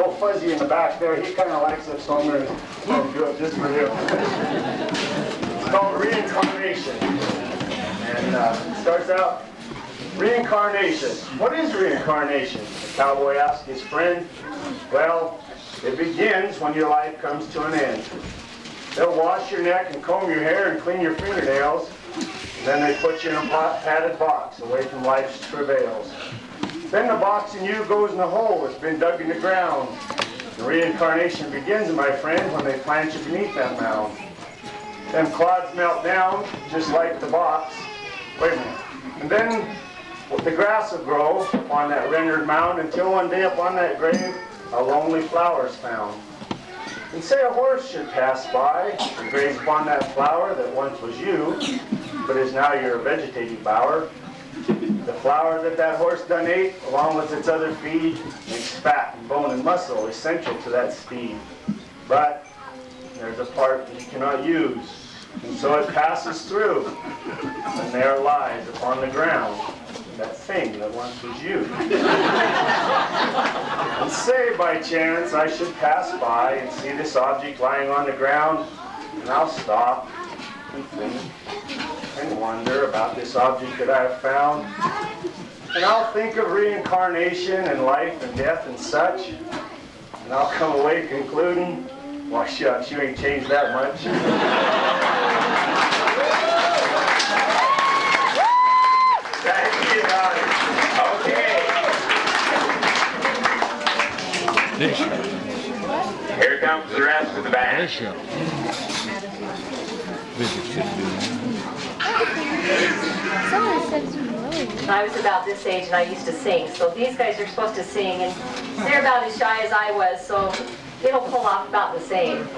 no Fuzzy in the back there. He kind of likes it, so I'm going to do it just for him. It's called Reincarnation. And it starts out, reincarnation. What is reincarnation? The cowboy asked his friend. Well, it begins when your life comes to an end. They'll wash your neck and comb your hair and clean your fingernails. And then they put you in a padded box away from life's travails. Then the box in you goes in a hole that's been dug in the ground. The reincarnation begins, my friend, when they plant you beneath that mound. Them clods melt down, just like the box. Wait a minute. And then the grass will grow upon that rendered mound until one day upon that grave, a lonely flower is found. And say a horse should pass by and graze upon that flower that once was you, but is now your vegetative bower. The flower that horse done ate, along with its other feed, makes fat and bone and muscle essential to that speed. But there's a part that you cannot use, and so it passes through, and there lies upon the ground that thing that once was you. And say by chance I should pass by and see this object lying on the ground, and I'll stop and think and wonder about this object that I have found. And I'll think of reincarnation and life and death and such, and I'll come away concluding, well, shucks, you ain't changed that much. Thank you, guys. Okay. Here comes the rest of the band. I was about this age and I used to sing, so these guys are supposed to sing, and they're about as shy as I was, so it'll pull off about the same.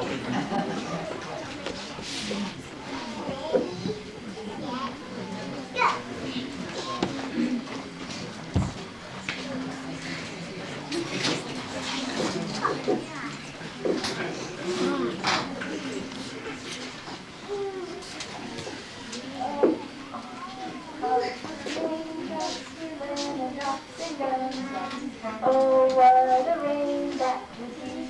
Oh, what a rain that was in.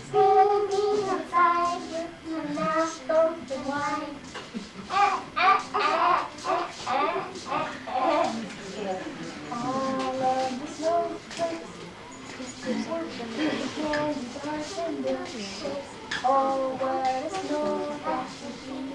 Standing outside with my mouth open wide. All of the snowflakes, just working the candy bars and the shakes. Oh, what a snow that was in.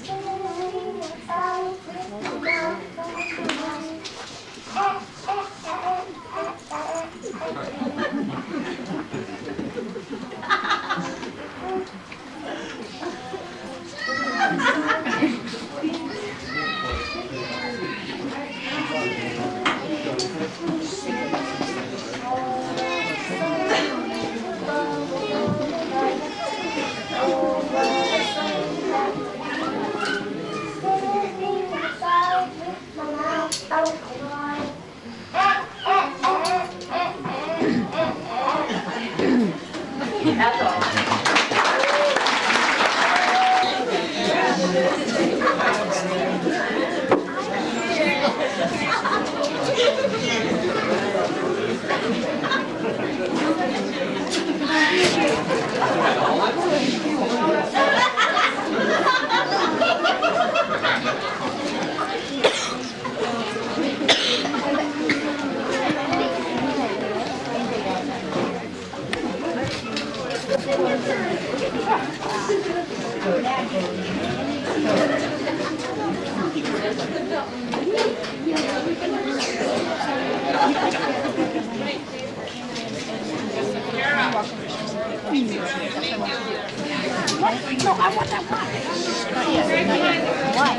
Standing outside with my mouth open wide. That's all. No, I want that one. Why?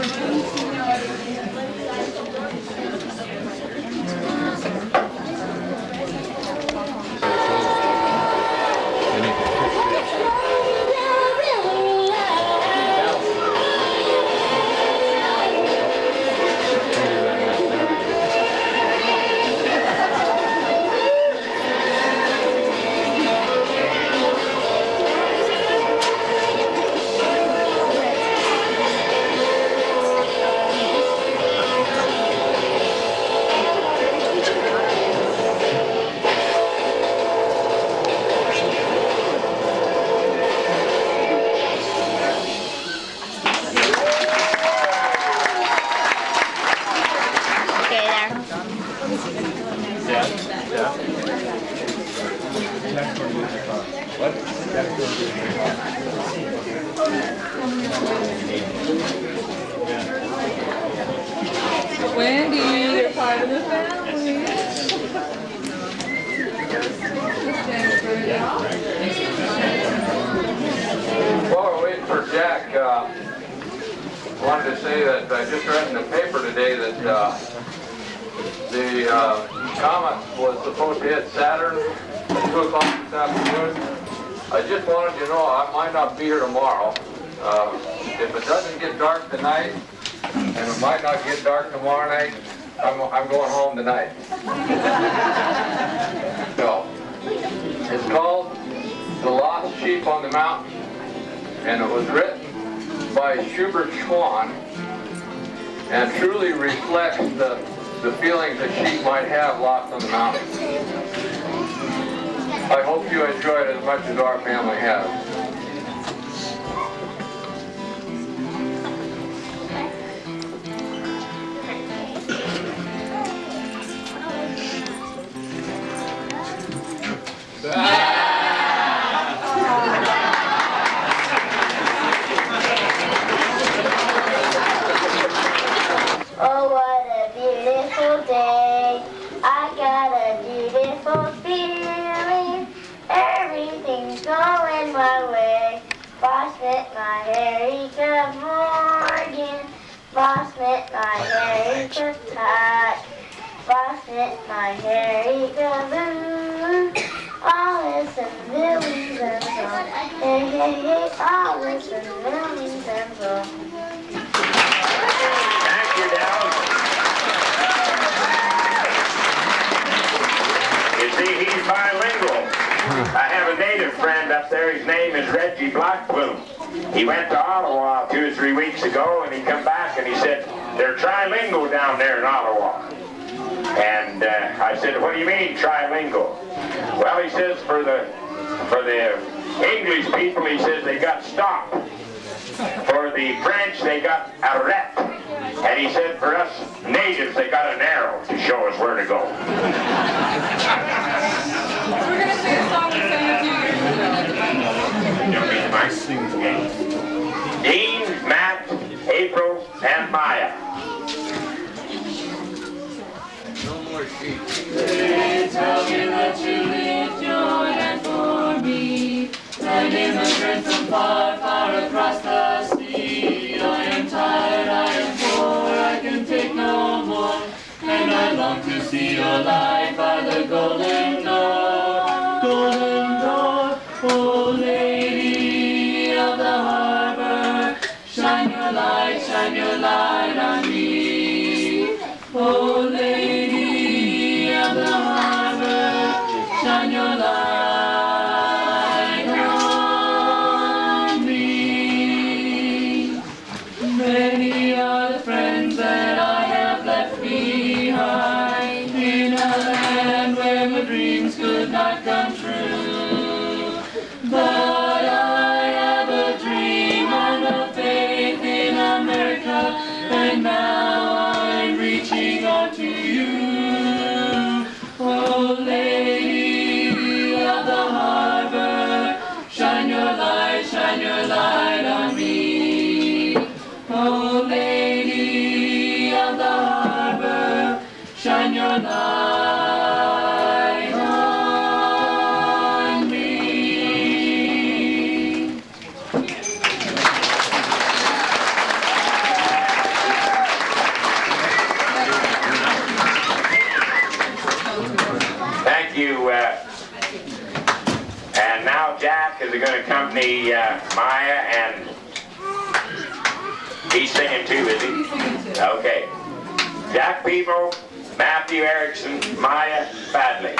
What? Wendy, you're part of the family. While we're waiting for Jack, I wanted to say that I just read in the paper today that the comet was supposed to hit Saturn at 2 o'clock this afternoon. I just wanted you to know I might not be here tomorrow. If it doesn't get dark tonight, and it might not get dark tomorrow night, I'm going home tonight. So, it's called The Lost Sheep on the Mountain, and it was written by Schubert Schwan, and truly reflects the feelings that sheep might have lost on the mountain. I hope you enjoy it as much as our family has. Oh, what a beautiful day. I got a beautiful feeling. Everything's going my way. Boss met my Erickson Morgan. Boss met my Erickson Todd. Boss met my Erickson Blue. All listen, millions and so. Hey, hey, hey, all listen, millions and so. Thank you, Dal. You see, he's bilingual. I have a native friend up there. His name is Reggie Blackbloom. He went to Ottawa 2 or 3 weeks ago, and he come back and he said, they're trilingual down there in Ottawa. And I said, what do you mean trilingual? Well, he says for the English people, he says they got stop. For the French, they got arrête. And he said for us natives, they got an arrow to show us where to go. We're going to sing a song we sang a few years ago. Dean, Matt, April, and Maya. They tell me that you lift your hand for me, an immigrant from far, far across the sea. I am tired, I am poor, I can take no more, and I long to see your light by the golden door. Golden door, oh lady of the harbor, shine your light on me. Oh lady of the harbor, shine your light on me. Many are the friends that I have left behind in a land where my dreams could not come true. But I have a dream and a faith in America, and now I'm reaching out to you. Oh lady of the harbor, shine your light on me. Oh lady of the harbor, shine your light on me. Thank you. And now Jack is going to accompany Maya, and he's singing too, is he? Okay. Jack Peeble, Matthew Erickson, Maya Badley.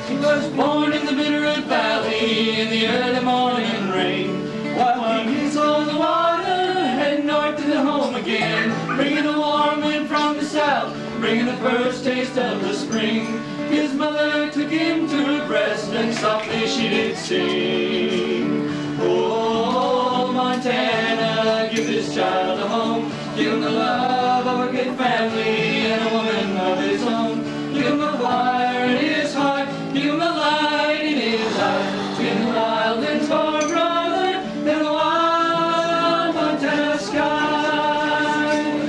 He was born in the Bitterroot Valley in the early morning rain. While he saw the water head north to the home again, bringing the warm wind from the south, bringing the first taste of the spring. His mother took him to her breast, and softly she did sing. Oh, Montana, give this child a home. family and a woman of his own. Give him a fire in his heart, give him a light in his eyes, give him a wild and far brother and a wild Montana sky.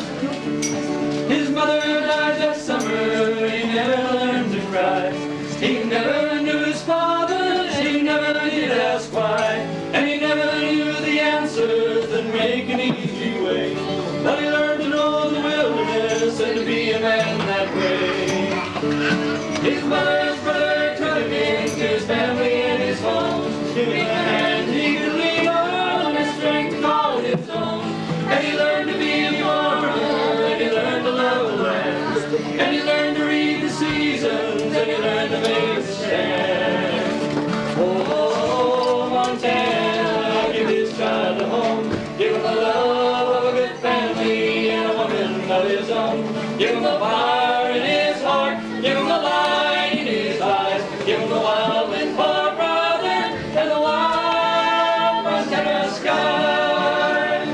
His mother died that summer, he never learned to cry. He never knew his father, he never did ask why, and he never knew the answers that make an easy way. But he learned to know the wilderness and to be a man that way. His mother's brother took him into his family and his home, giving him a hand he could lean on and strength to call his own. And he learned to be a farmer, and he learned to love the land, and he learned to read the seasons, and he learned to make a stand. Oh, Montana, give his child a home, give him the love of a good family and a woman of his own. Give him the fire in his heart, give him the light in his eyes, give him the wild and far brother and the wild Montana sky.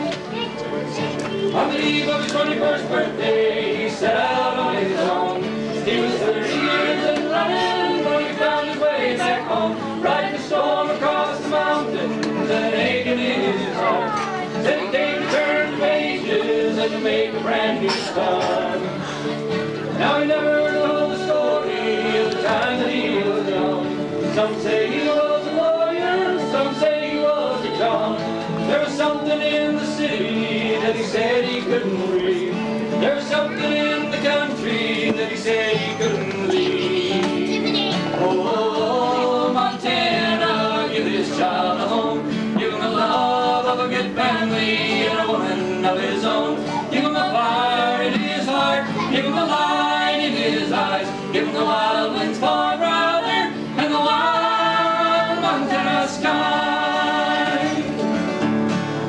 On the eve of his 21st birthday, he set out on his own. He was 30 years and running when he found his way back home, riding the storm across the mountains and an ache in his heart. Then he came to turn the pages and to make a brand new start. Now he never told the story of the time that he was young. Some say he was a lawyer, some say he was a John. There was something in the city that he said he couldn't read. There was something in the country that he said he couldn't leave. Oh, Montana, give his child a home, give him the love of a good family and a woman of his own. Give him a fire in his heart, give him the light in his eyes, give him the wild winds far brother and the wild Montana sky.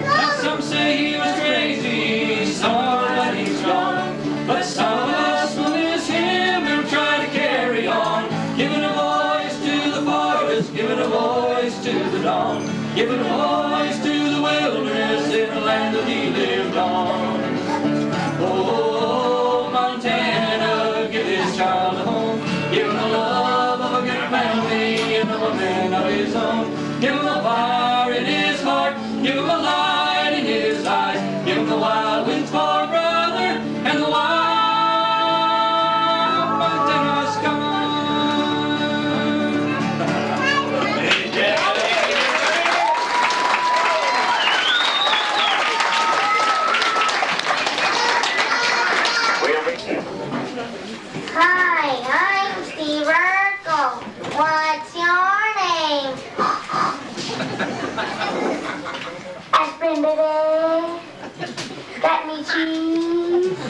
Now some say he was crazy, some are that he's gone, but some of us will miss him and try to carry on, giving a voice to the forest, giving a voice to the dawn, giving a voice to the wilderness in the land that he lived on. Oh, Montana, give his child a home, give him the love of a good family and a woman of his own. Give him the fire in his heart, give him the light in his eyes, give him the wild winds far brother and the wild Montana sky. Hi, I'm Steve Urkel. What's your name? Aspirin, baby. Got me cheese?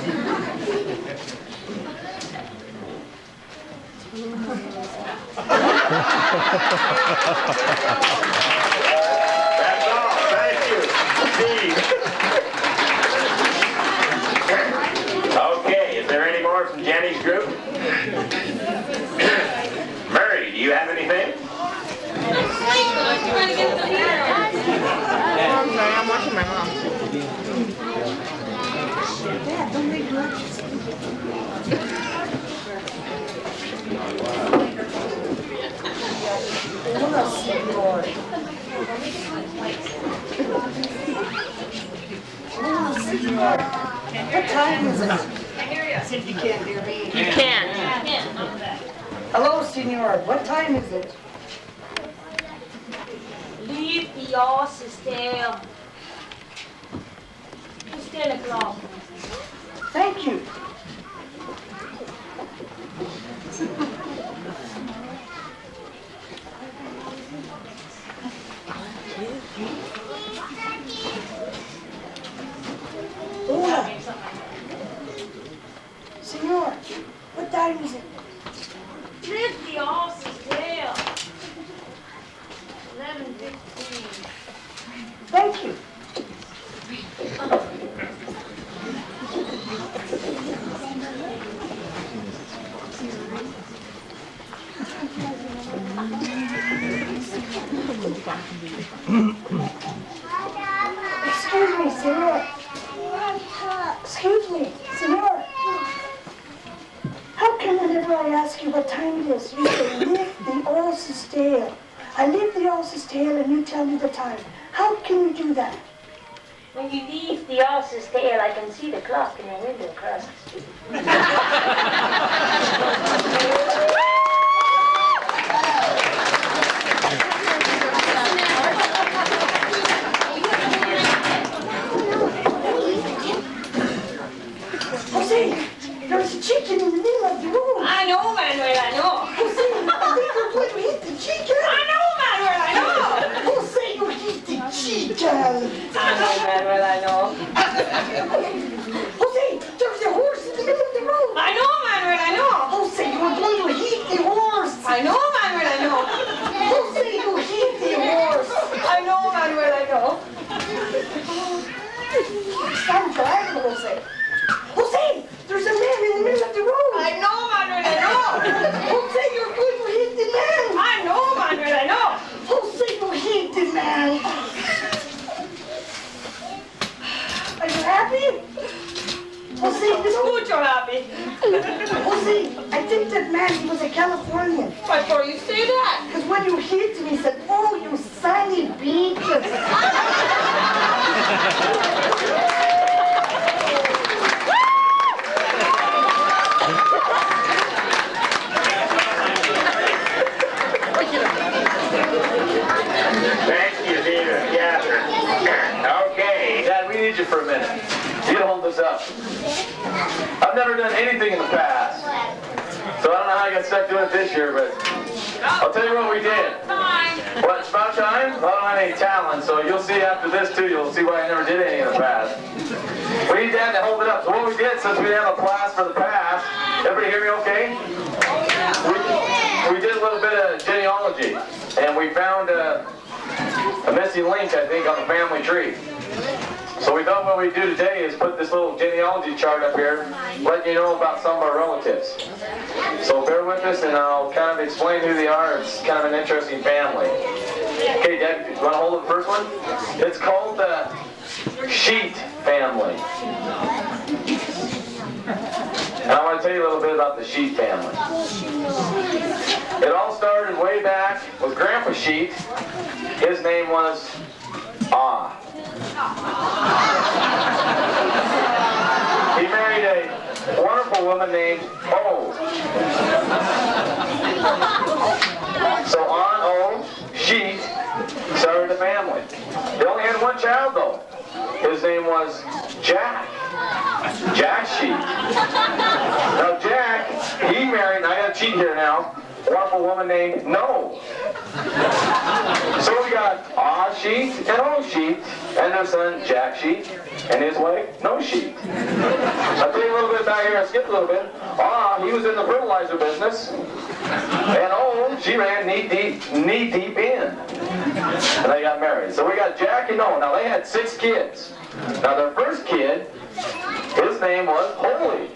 That's all. Thank you, Steve. Okay, is there any more from Jenny's group? Murray, do you have anything? I'm sorry, I'm watching my mom. What time is it? Since you can't hear me. You can. Hello, senor. What time is it? Leave the horses there. It's 10 o'clock. Thank you. Hola. Senor, what time is it? Leave the horses there. 11:15. Thank you. Excuse me, senor. Excuse me, senor. ask you what time it is. You say, lift the horse's tail. I lift the horse's tail and you tell me the time. How can you do that? When you leave the horse's tail, I can see the clock in your window across the street. Jose, there's a chicken in the middle of the road. I know, Manuel, I know. Jose, I think you're going to hit the chicken. I know, Manuel, I know. Jose, you hit the chicken. I know, Manuel, I know. Jose, there's a horse in the middle of the road. I know, Manuel, I know. Jose, you are going to hit the horse. I know, Manuel, I know. Jose, you hit the horse. I know, Manuel, I know. I'm driving, Jose. Jose, there's a man in the middle of the road. I know, Manuel, I know. Jose, you're going to hit the man. I know, Manuel, I know. Jose, you hit the man. Are you happy? Jose, you know, Good, you're happy. Jose, I think that man, he was a Californian. Why for you say that? Because when you hit him, he said, oh, you sunny beaches. Thank you, Nina. Catherine. Okay. Dad, we need you for a minute. You gotta hold this up. I've never done anything in the past. So I don't know how I got stuck doing it this year, but I'll tell you what we did. Well, it's about time. I don't have any talent, so you'll see after this too, you'll see why I never did any in the past. We need Dad to hold it up. So what we did, since we didn't have a class for the past, everybody hear me okay? We did a little bit of genealogy, and we found a missing link, I think, on the family tree. So we thought what we'd do today is put this little genealogy chart up here, letting you know about some of our relatives. So bear with us and I'll kind of explain who they are. It's kind of an interesting family. Okay, Dad, you want to hold the first one? It's called the Sheet family. And I want to tell you a little bit about the Sheet family. It all started way back with Grandpa Sheet. His name was He married a wonderful woman named O. So on O, Sheet started a family. They only had one child though. His name was Jack. Jack Sheet. Now Jack, he married, and I got a cheat here now, a wonderful woman named No. So we got Sheet and O Sheet, and their son Jack Sheet, and his wife No Sheet. I'll tell you a little bit back here, I skipped a little bit. He was in the fertilizer business, and O, she ran knee deep in. And they got married. So we got Jack and O. Now they had 6 kids. Now their first kid, his name was Holy.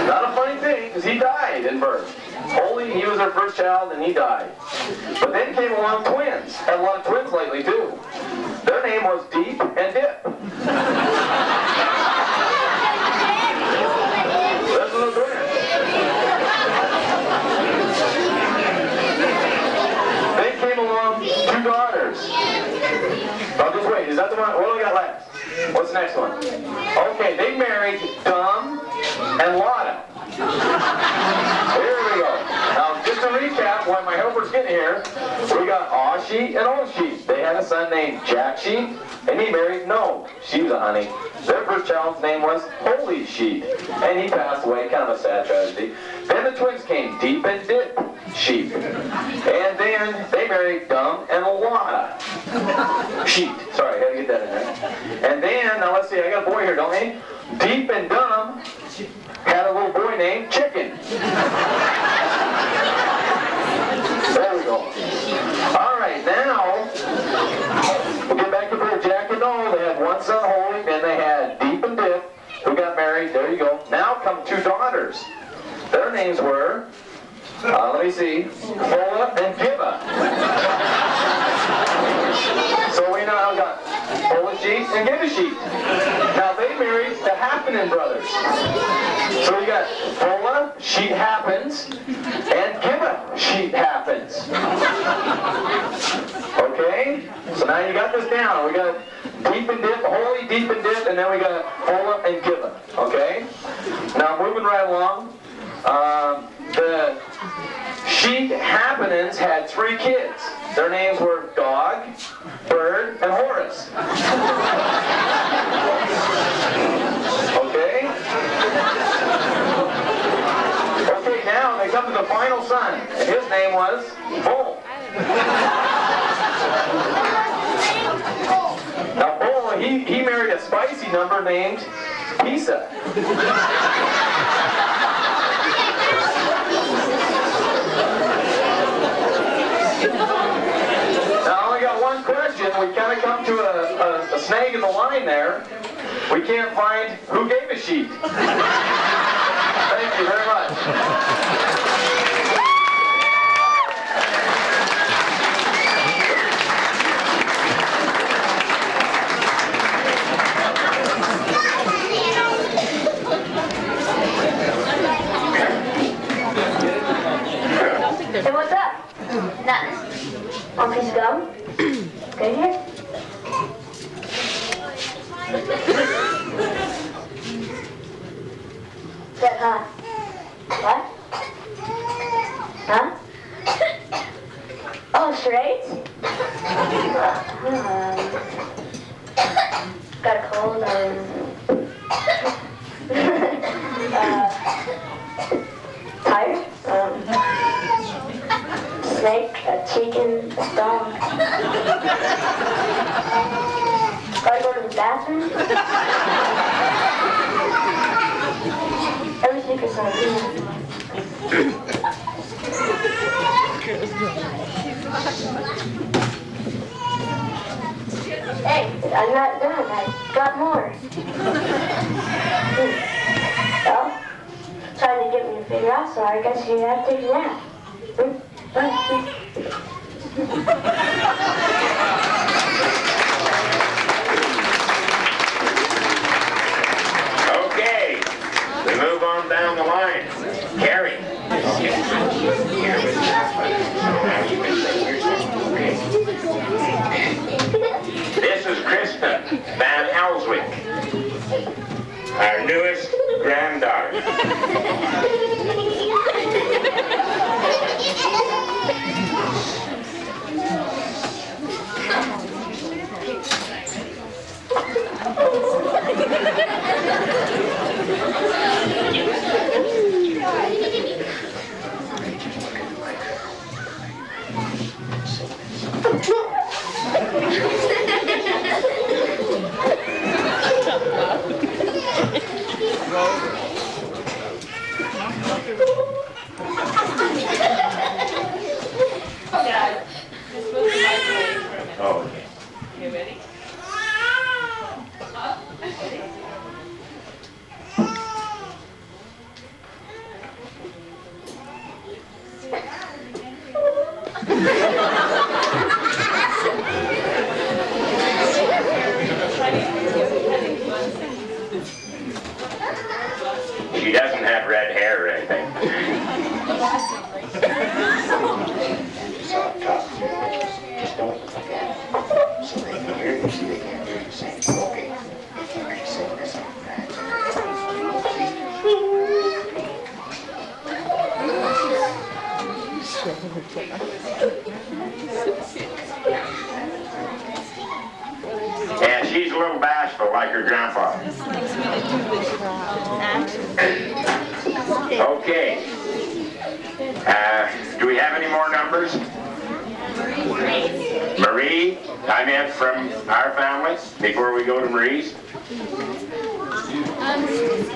Not a funny thing, because he died in birth. Holy, he was their first child, and he died. But then came along twins. Had a lot of twins lately, too. Their name was Deep and Dip. Those are the twins. Then came along 2 daughters. Oh, just wait, is that the one? What do we got last? What's the next one? Okay, they married Dumb and Lotta. Here we go. Now, just to recap, while my helper's getting here, we got Sheet and O Sheet. They had a son named Jack Sheet, and he married No. She was a honey. Their first child's name was Holy Sheet, and he passed away, kind of a sad tragedy. Then the twins came, Deep and Dip Sheet. And then they married Dumb and Lotta Sheet. Sorry, I had to get that in there. And then, now let's see, I got a boy here, don't I? Deep and Dumb had a little boy named Chicken. There we go. All right, now, we'll get back to Jack and O. They had one son, Holy, and they had Deep and Dip, who got married. There you go. Now come 2 daughters. Their names were, let me see, Fola and Giva. So we now got Fola Sheet and Giva Sheet. Now they married the half Happening brothers. So you got Bola, sheet happens, and Giba, sheet happens. Okay? So now you got this down. We got deep and dip, holy, deep and dip, and then we got Bola and Giba. Okay? Now moving right along. The sheet happenings had 3 kids. Their names were Dog, Bird, and Horace. Okay? Okay, now they come to the final son, and his name was Bull. Now Bull, he married a spicy number named Pisa. We kind of come to a snag in the line there. We can't find who gave a sheet. Thank you very much. Hey, what's up? Nothing. Want a piece of gum? Good here. That hot. What? Huh? Oh, straight? Got a cold. Tired? Snake, a chicken, a dog. Gotta go to the bathroom? Every secret's on me. Hey, I'm not done. I got more. Well, trying to get me to figure out, so I guess you have to take a nap. Okay, we move on down the line. Carrie. This is Kristen Van Elswick, our newest granddaughter. Dad, this was my way. Oh, okay. You ready? She doesn't have red hair or anything. Just up top. Just don't look at it. So they can hear you, see they can't hear you sing. Okay. Are you singing this song? Yeah, she's a little bashful like her grandpa. Okay. Do we have any more numbers? Marie, I meant from our family, before we go to Marie's.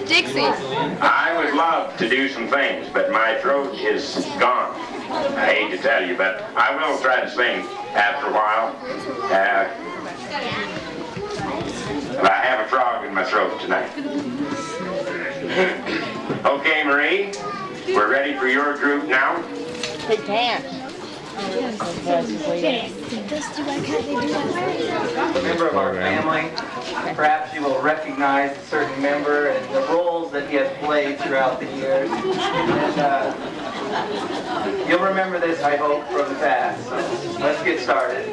Dixie. I would love to do some things, but my throat is gone. I hate to tell you, but I will try to sing after a while. But I have a frog in my throat tonight. Okay, Marie, we're ready for your group now. They dance. Member of our family, perhaps you will recognize a certain member and the roles that he has played throughout the years. And you'll remember this, I hope, from the past. So let's get started.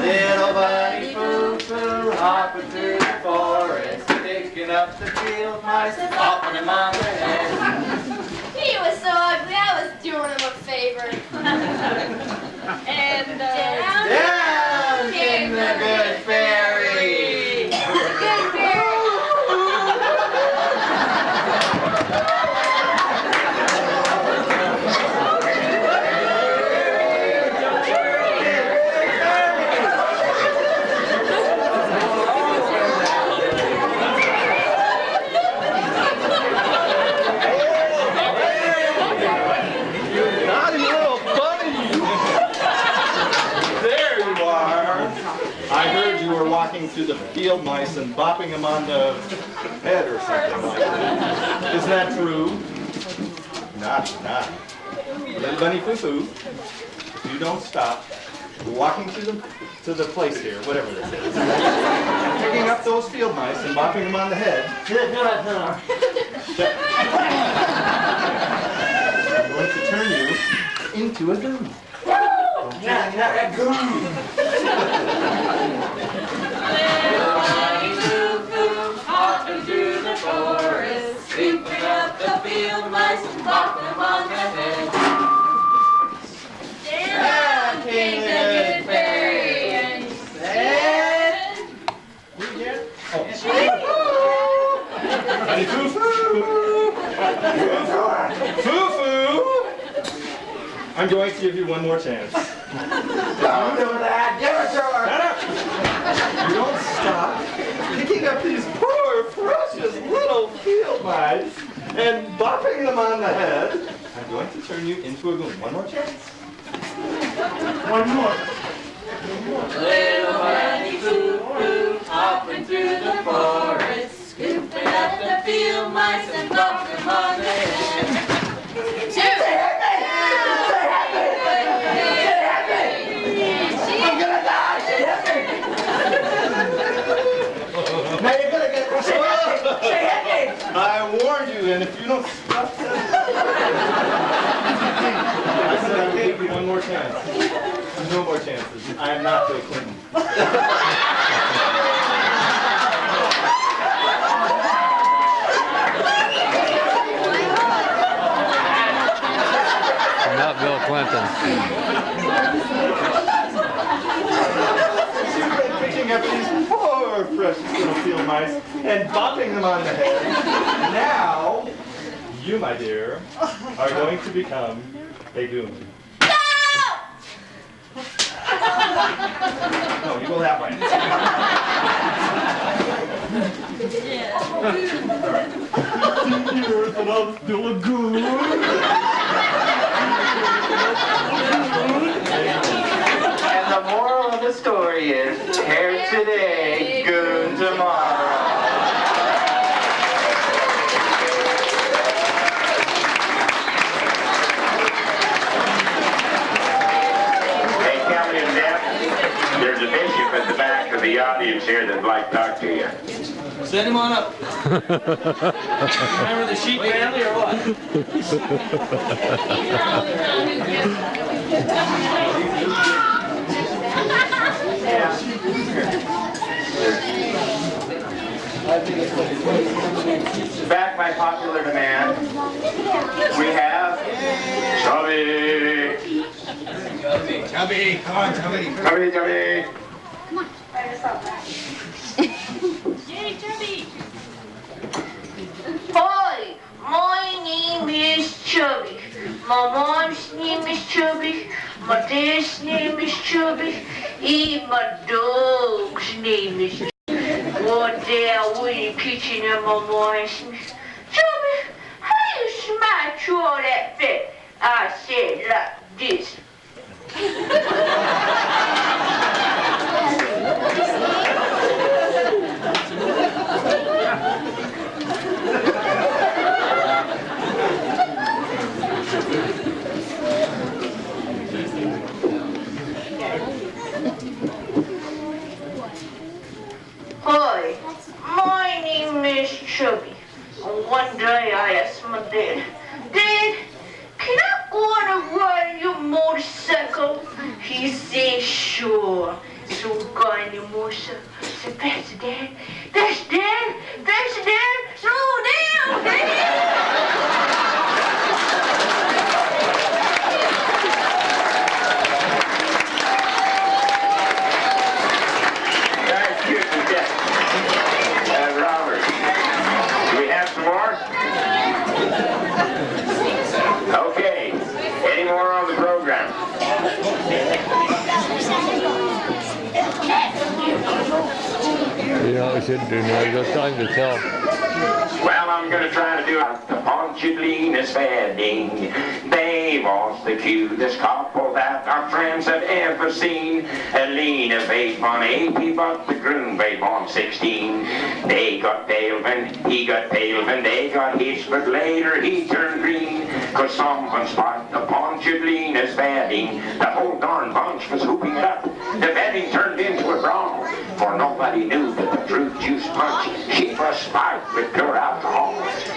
Little bunny foo-foo, hopping through the forest, picking up the field mice and popping them on their head. He was so ugly, I was doing him a favor. And Down came the good fairy. The good fairy. To the field mice and bopping them on the head or something like that. Is that true? Not. Little bunny foo-foo, you don't stop. You're walking to the place here, whatever this is. Picking up those field mice and bopping them on the head. I'm going to turn you into a goon. Yeah, goon. Hopping through the forest, sweeping up the field mice and popping them on the head. Down came the good fairy and he said, Bunny foo-foo! Foo-foo! I'm going to give you one more chance. Don't do that. Give it to her. You don't stop picking up these poor, precious little field mice and bopping them on the head. I'm going to turn you into a goon. One more chance. One more. little bunny foo-foo, hopping through the forest, scooping up the field mice and popping them on the head. I'm gonna die. Now you're gonna get I warned you, and if you don't stop that, I said I would give you one more chance. No more chances. I am not Bill Clinton. Not Bill Clinton. Picking up these poor, precious little field mice and bopping them on the head. Now, you, my dear, are going to become a goon. No, you go that way. Years and I'm still a goon. And the moral of the story is, hair today, goon tomorrow. Hey, Kelly and Deb, there's a bishop at the back of the audience here that'd like to talk to you. Send him on up. Remember the sheep family or what? Back by popular demand, we have Chubby. Chubby, come on, Chubby. Chubby, Chubby. Yay, Chubby! Hi, my name is Chubby. My mom's name is Chubby. My dad's name is Chubby. And my dog's name is Chubby. One day I was in the kitchen and my mom asked me, Chubby, how you smash all that fat? I said like this. he said, sure. So going to Musa said, that's Dad, slow down, That's cute, Robert. Do we have some more? Okay. Any more on the program? You know, I shouldn't do now. You got time to tell. Well, I'm going to try to do it. The Ponchadlina's wedding. They was the cutest couple that our friends have ever seen. Lena weighed 180, but the groom weighed 116. They got Dalevin, he got Dalevin, they got hitched, but later he turned green. Cause someone sparked the Ponchadlina's wedding. The whole darn bunch was hooping it up. The wedding turned into a brawl, for nobody knew that the fruit juice punch, she was spiked with pure alcohol.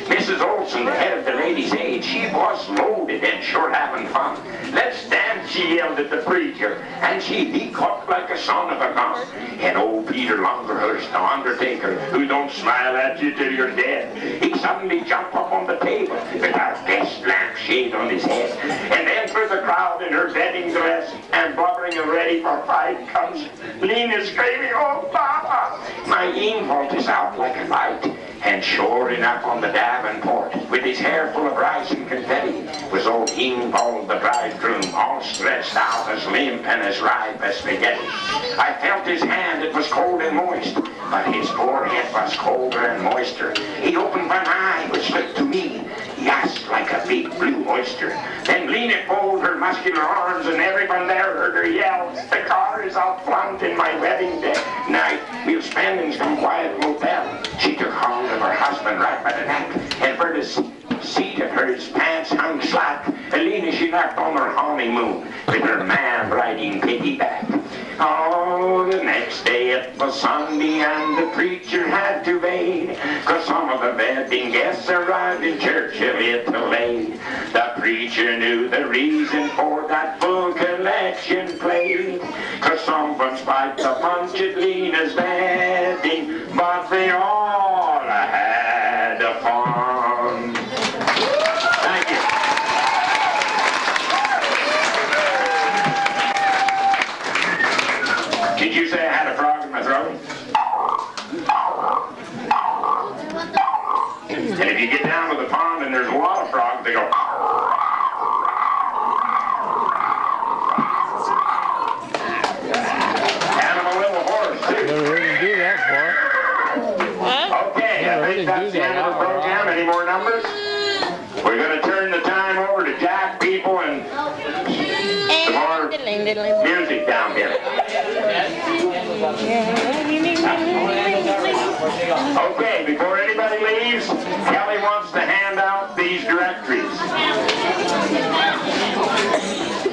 Mrs. Olson, the head of the ladies' aid, she was loaded and sure having fun. Let's dance, she yelled at the preacher, and she hiccuped like a son of a gun. And old Peter Longerhurst, the undertaker, who don't smile at you till you're dead, he suddenly jumped up on the table with our best lampshade on his head. And then through the crowd in her wedding dress and blubbering and ready for fight comes Lena screaming, oh, Papa! My Ingvald is out like a light. And sure enough on the Davenport, with his hair full of rice and confetti, was old Ingvald the bridegroom, all stretched out as limp and as ripe as spaghetti. I felt his hand, it was cold and moist, but his forehead was colder and moister. He opened one eye, which looked to me, yes, like a big blue oyster. Then Lena folded her muscular arms, and everyone there heard her yell, the car is out front in my wedding night. We'll spend in some quiet motel. She took hold of her husband right by the neck, and for the seat of her pants hung slack. Lena, she left on her honeymoon with her man riding piggyback. Oh, the next day it was Sunday and the preacher had to wait, cause some of the wedding guests arrived in church a little late. The preacher knew the reason for that full collection played, cause someone spiked the Ponchadlina's wedding, but they all had fun. Thank you. Did you say I had a frog in my throat? And if you get down to the pond and there's a lot of frogs, they go. And I'm a little horse, too. Never heard him do that before. Okay, I think that's the end of the program. Any more numbers? We're going to turn the time over to Jack people and some more music down here. Okay, before anybody leaves, Kelly wants to hand out these directories.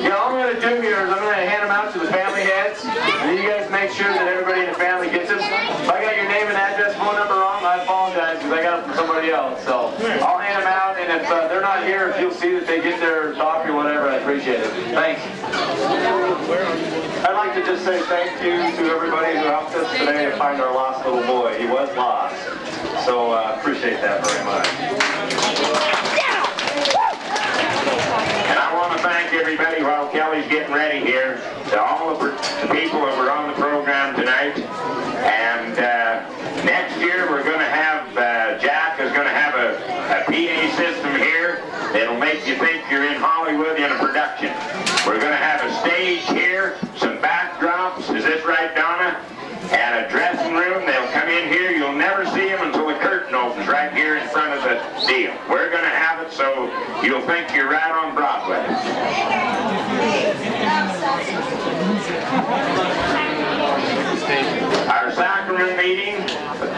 Yeah, all I'm going to do here is I'm going to hand them out to the family heads, and you guys make sure that everybody in the family gets them. If I got your name and address, phone number wrong, I apologize because I got them from somebody else. So I'll hand them out, and if they're not here, if you'll see that they get their coffee or whatever, I appreciate it. Thanks. I'd like to just say thank you to everybody who helped us today to find our lost little boy. He was lost. So appreciate that very much. And I want to thank everybody while Kelly's getting ready here, to all the people that were on the program tonight. And next year we're going to have, Jack is going to have a PA system here that'll make you think you're in Hollywood in a production. We're going to have a stage here, some backdrops, is this right, Donna? And a dressing room. They'll come in here, you'll never see them until the curtain opens right here in front of the deal. We're going to have it so you'll think you're right on Broadway. Our sacrament meeting,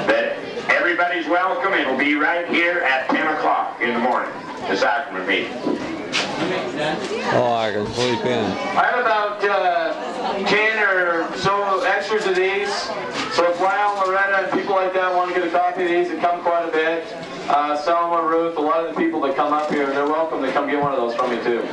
that everybody's welcome. It'll be right here at 10 o'clock in the morning, the sacrament meeting. Oh, I can sleep in. I have about 10 or so extras of these. So if Lyle, Loretta, and people like that want to get a copy of these, that come quite a bit. Selma, Ruth, a lot of the people that come up here, they're welcome to come get one of those from me too.